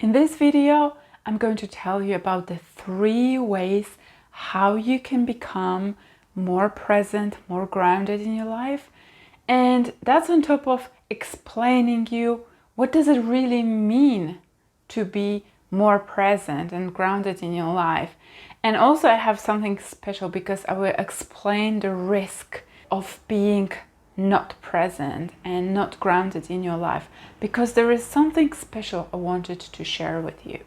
In this video, I'm going to tell you about the 3 ways how you can become more present, more grounded in your life. And that's on top of explaining you what does it really mean to be more present and grounded in your life. And also I have something special because I will explain the risk of being not present and not grounded in your life, because there is something special I wanted to share with you.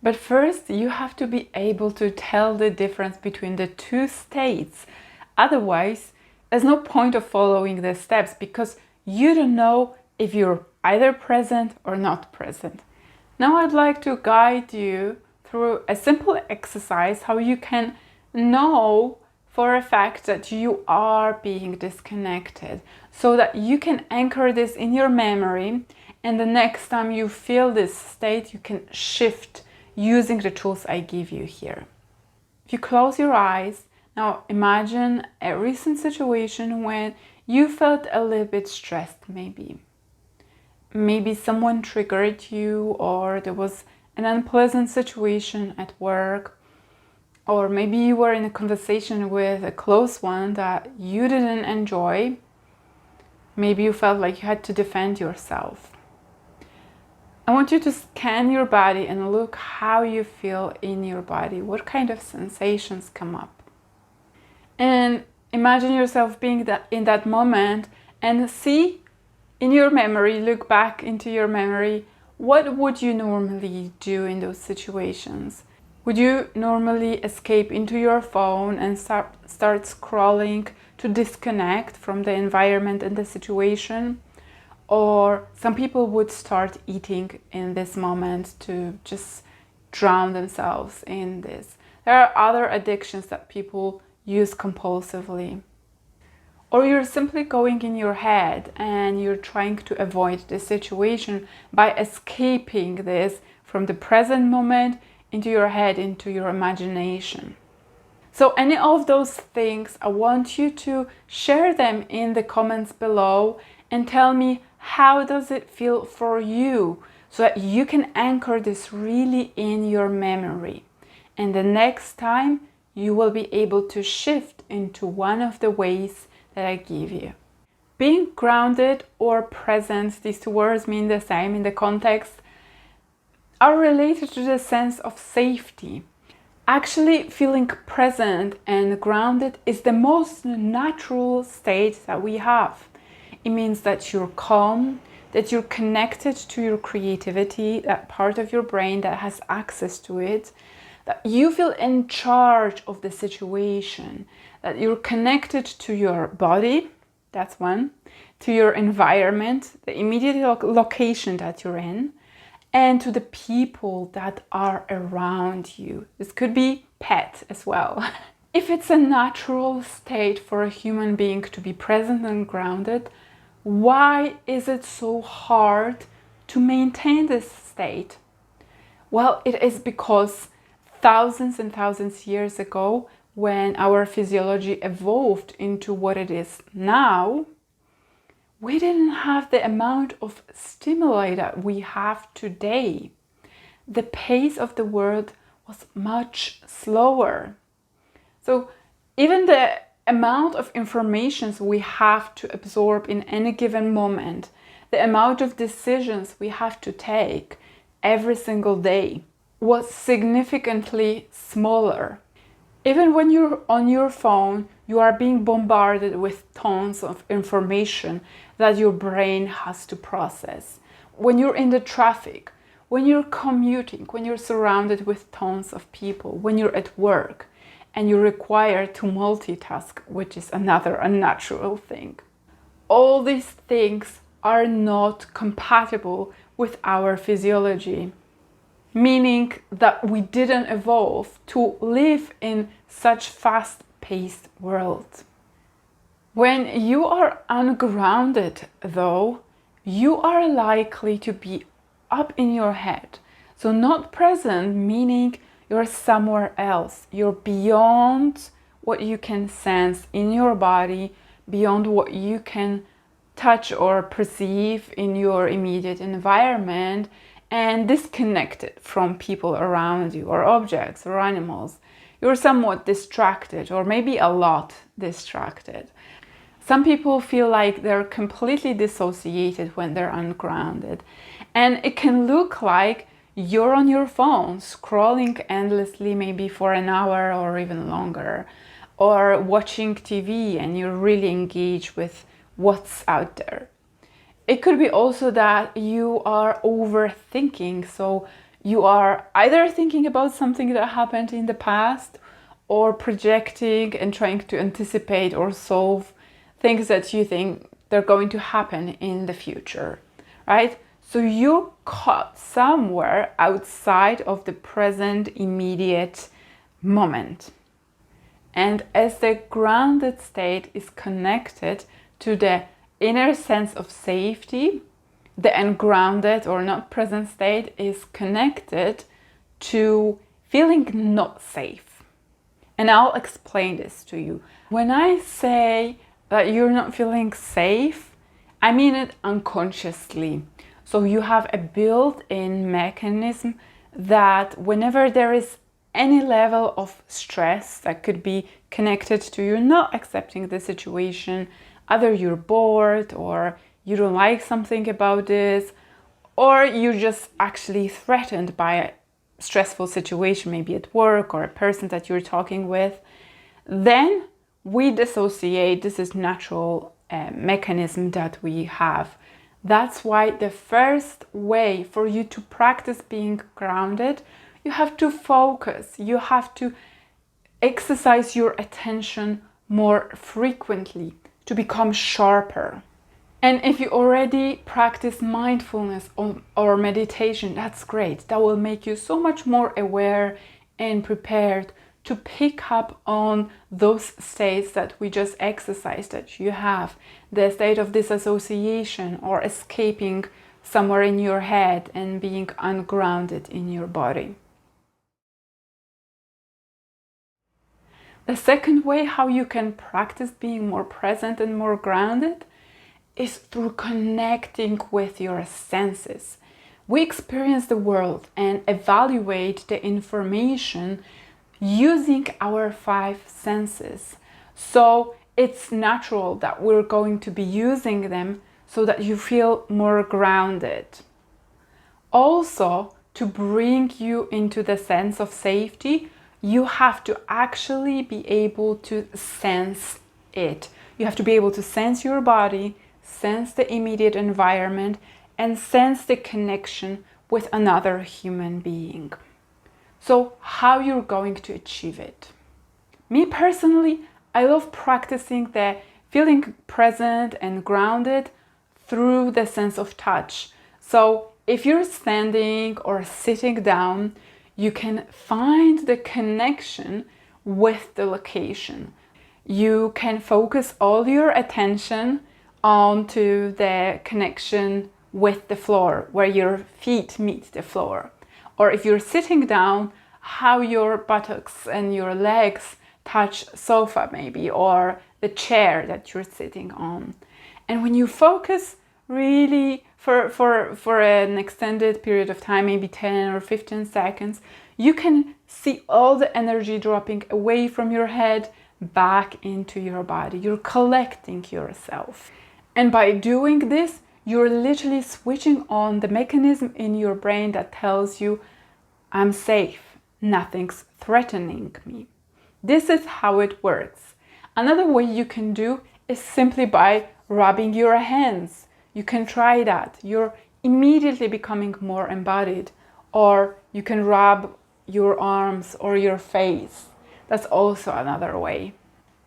But first, you have to be able to tell the difference between the 2 states. Otherwise, there's no point of following the steps because you don't know if you're either present or not present. Now I'd like to guide you through a simple exercise how you can know for a fact that you are being disconnected, so that you can anchor this in your memory, and the next time you feel this state you can shift using the tools I give you here. If you close your eyes, now imagine a recent situation when you felt a little bit stressed. Maybe someone triggered you, or there was an unpleasant situation at work, or maybe you were in a conversation with a close one that you didn't enjoy. Maybe you felt like you had to defend yourself. I want you to scan your body and look how you feel in your body. What kind of sensations come up? And imagine yourself being in that moment and see in your memory, look back into your memory, what would you normally do in those situations? Would you normally escape into your phone and start scrolling to disconnect from the environment and the situation? Or some people would start eating in this moment to just drown themselves in this. There are other addictions that people use compulsively. Or you're simply going in your head and you're trying to avoid the situation by escaping this from the present moment into your head, into your imagination. So any of those things, I want you to share them in the comments below and tell me how does it feel for you, so that you can anchor this really in your memory. And the next time you will be able to shift into one of the ways that I give you. Being grounded or present, these 2 words mean the same in the context, are related to the sense of safety. Actually, feeling present and grounded is the most natural state that we have. It means that you're calm, that you're connected to your creativity, that part of your brain that has access to it, that you feel in charge of the situation, that you're connected to your body, that's one, to your environment, the immediate location that you're in, and to the people that are around you. This could be pet as well. If it's a natural state for a human being to be present and grounded, why is it so hard to maintain this state? Well, it is because thousands and thousands of years ago, when our physiology evolved into what it is now, we didn't have the amount of stimuli that we have today. The pace of the world was much slower. So even the amount of information we have to absorb in any given moment, the amount of decisions we have to take every single day was significantly smaller. Even when you're on your phone, you are being bombarded with tons of information that your brain has to process. When you're in the traffic, when you're commuting, when you're surrounded with tons of people, when you're at work, and you're required to multitask, which is another unnatural thing. All these things are not compatible with our physiology, meaning that we didn't evolve to live in such fast-paced world. When you are ungrounded, though, you are likely to be up in your head. So not present, meaning you're somewhere else. You're beyond what you can sense in your body, beyond what you can touch or perceive in your immediate environment, and disconnected from people around you or objects or animals. You're somewhat distracted, or maybe a lot distracted. Some people feel like they're completely dissociated when they're ungrounded, and it can look like you're on your phone scrolling endlessly, maybe for an hour or even longer, or watching TV and you're really engaged with what's out there. It could be also that you are overthinking, so you are either thinking about something that happened in the past or projecting and trying to anticipate or solve things that you think they're going to happen in the future, right? So you're caught somewhere outside of the present immediate moment. And as the grounded state is connected to the inner sense of safety, the ungrounded or not present state is connected to feeling not safe. And I'll explain this to you. When I say that you're not feeling safe, I mean it unconsciously. So you have a built-in mechanism that whenever there is any level of stress that could be connected to you not accepting the situation, either you're bored or you don't like something about this, or you're just actually threatened by a stressful situation, maybe at work or a person that you're talking with, then we dissociate. This is natural mechanism that we have. That's why the first way for you to practice being grounded, you have to focus. You have to exercise your attention more frequently to become sharper. And if you already practice mindfulness or meditation, that's great. That will make you so much more aware and prepared to pick up on those states that we just exercised that you have. The state of disassociation or escaping somewhere in your head and being ungrounded in your body. The second way how you can practice being more present and more grounded is through connecting with your senses. We experience the world and evaluate the information using our 5 senses. So it's natural that we're going to be using them so that you feel more grounded. Also, to bring you into the sense of safety, you have to actually be able to sense it. You have to be able to sense your body, sense the immediate environment, and sense the connection with another human being. So how you're going to achieve it? Me personally, I love practicing the feeling present and grounded through the sense of touch. So if you're standing or sitting down, you can find the connection with the location. You can focus all your attention onto the connection with the floor, where your feet meet the floor. Or if you're sitting down, how your buttocks and your legs touch sofa maybe, or the chair that you're sitting on. And when you focus really for an extended period of time, maybe 10 or 15 seconds, you can see all the energy dropping away from your head back into your body. You're collecting yourself. And by doing this, you're literally switching on the mechanism in your brain that tells you, I'm safe, nothing's threatening me. This is how it works. Another way you can do is simply by rubbing your hands. You can try that. You're immediately becoming more embodied. Or you can rub your arms or your face. That's also another way.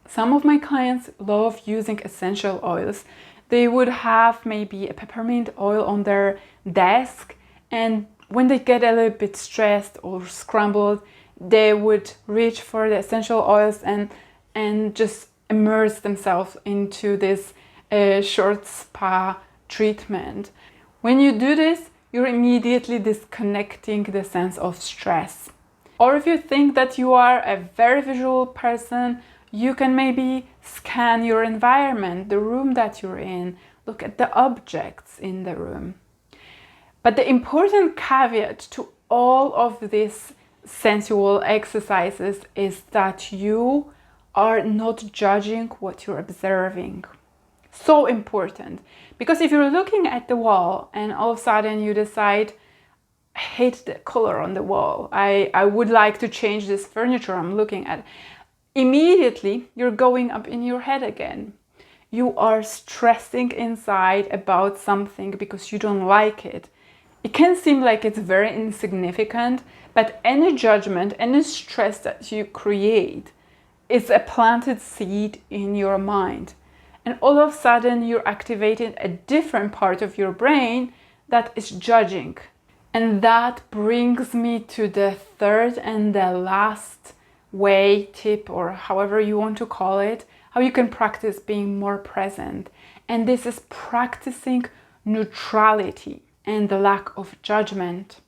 Some of my clients love using essential oils. They would have maybe a peppermint oil on their desk, and when they get a little bit stressed or scrambled, they would reach for the essential oils and just immerse themselves into this short spa treatment. When you do this, you're immediately disconnecting the sense of stress. Or if you think that you are a very visual person, you can maybe scan your environment, the room that you're in, look at the objects in the room. But the important caveat to all of these sensual exercises is that you are not judging what you're observing. So important, because if you're looking at the wall and all of a sudden you decide, I hate the color on the wall, I would like to change this furniture I'm looking at, immediately you're going up in your head again. You are stressing inside about something because you don't like it. It can seem like it's very insignificant, but any judgment, any stress that you create is a planted seed in your mind. And all of a sudden you're activating a different part of your brain that is judging. And that brings me to the third and the last way, tip, or however you want to call it, how you can practice being more present. And this is practicing neutrality and the lack of judgment.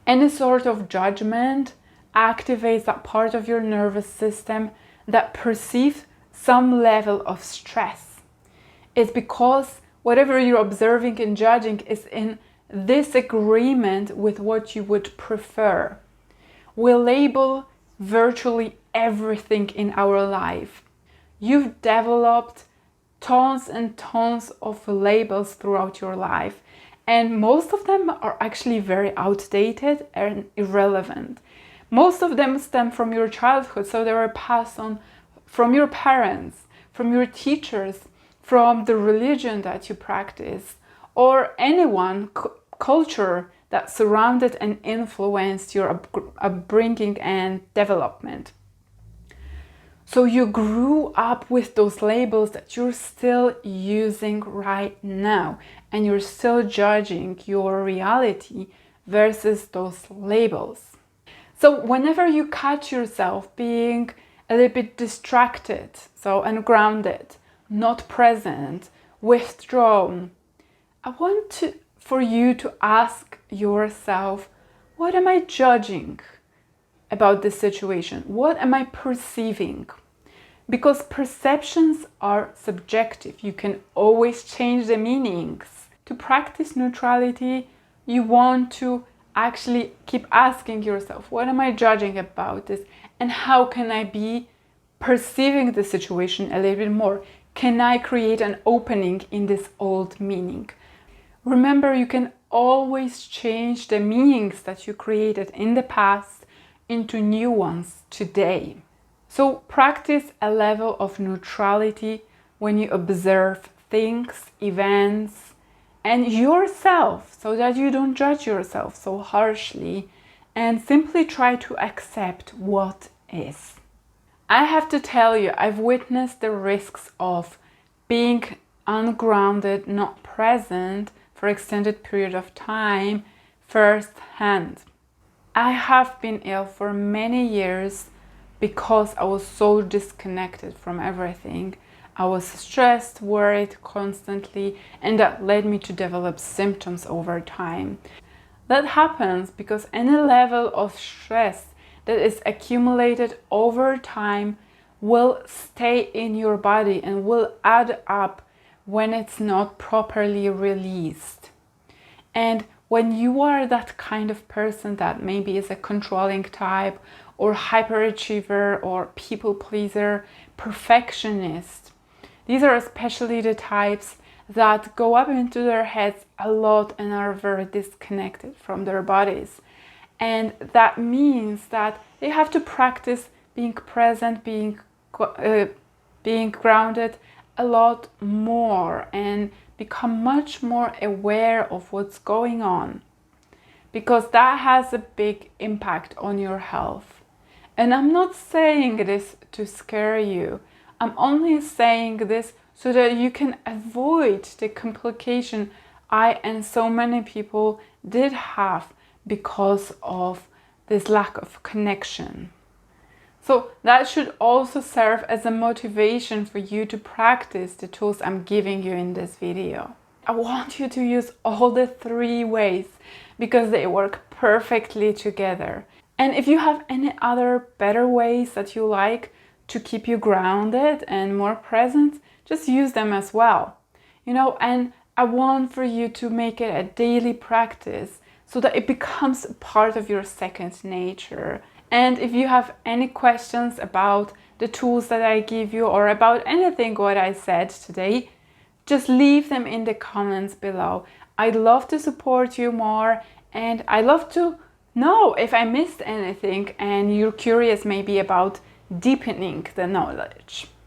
Any sort of judgment activates that part of your nervous system that perceives some level of stress. It's because whatever you're observing and judging is in disagreement with what you would prefer. We label virtually everything in our life. You've developed tons and tons of labels throughout your life, and most of them are actually very outdated and irrelevant. Most of them stem from your childhood, so they were passed on from your parents, from your teachers, from the religion that you practice, or anyone, culture that surrounded and influenced your upbringing and development. So you grew up with those labels that you're still using right now, and you're still judging your reality versus those labels. So whenever you catch yourself being a little bit distracted, so ungrounded, not present, withdrawn, I want for you to ask yourself, what am I judging about this situation? What am I perceiving? Because perceptions are subjective. You can always change the meanings. To practice neutrality, you want to actually keep asking yourself, what am I judging about this? And how can I be perceiving the situation a little bit more? Can I create an opening in this old meaning? Remember, you can always change the meanings that you created in the past into new ones today. So practice a level of neutrality when you observe things, events, and yourself, so that you don't judge yourself so harshly, and simply try to accept what is. I have to tell you, I've witnessed the risks of being ungrounded, not present for extended period of time firsthand. I have been ill for many years because I was so disconnected from everything. I was stressed, worried constantly, and that led me to develop symptoms over time. That happens because any level of stress that is accumulated over time will stay in your body and will add up when it's not properly released. And when you are that kind of person that maybe is a controlling type or hyperachiever or people pleaser, perfectionist, these are especially the types that go up into their heads a lot and are very disconnected from their bodies. And that means that they have to practice being present, being grounded a lot more and become much more aware of what's going on, because that has a big impact on your health. And I'm not saying this to scare you. I'm only saying this so that you can avoid the complication I and so many people did have because of this lack of connection. So that should also serve as a motivation for you to practice the tools I'm giving you in this video. I want you to use all the 3 ways because they work perfectly together. And if you have any other better ways that you like to keep you grounded and more present, just use them as well. And I want for you to make it a daily practice so that it becomes part of your second nature. And if you have any questions about the tools that I give you or about anything what I said today, just leave them in the comments below. I'd love to support you more, and I'd love to know if I missed anything and you're curious maybe about deepening the knowledge.